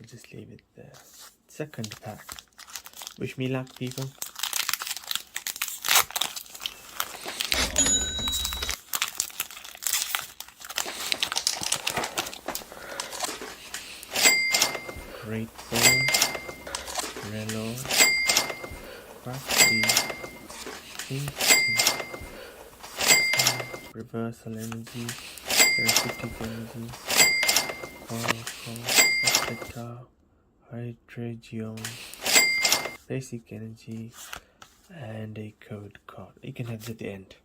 just leave it there. Second pack. Wish me luck, people. Great Ball, Relo, Crafty, Instinct, Reversal Energy, Therapeutic Energy, Coral, Hospital, Hydrogion, Basic Energy, and a code card. You can have it at the end.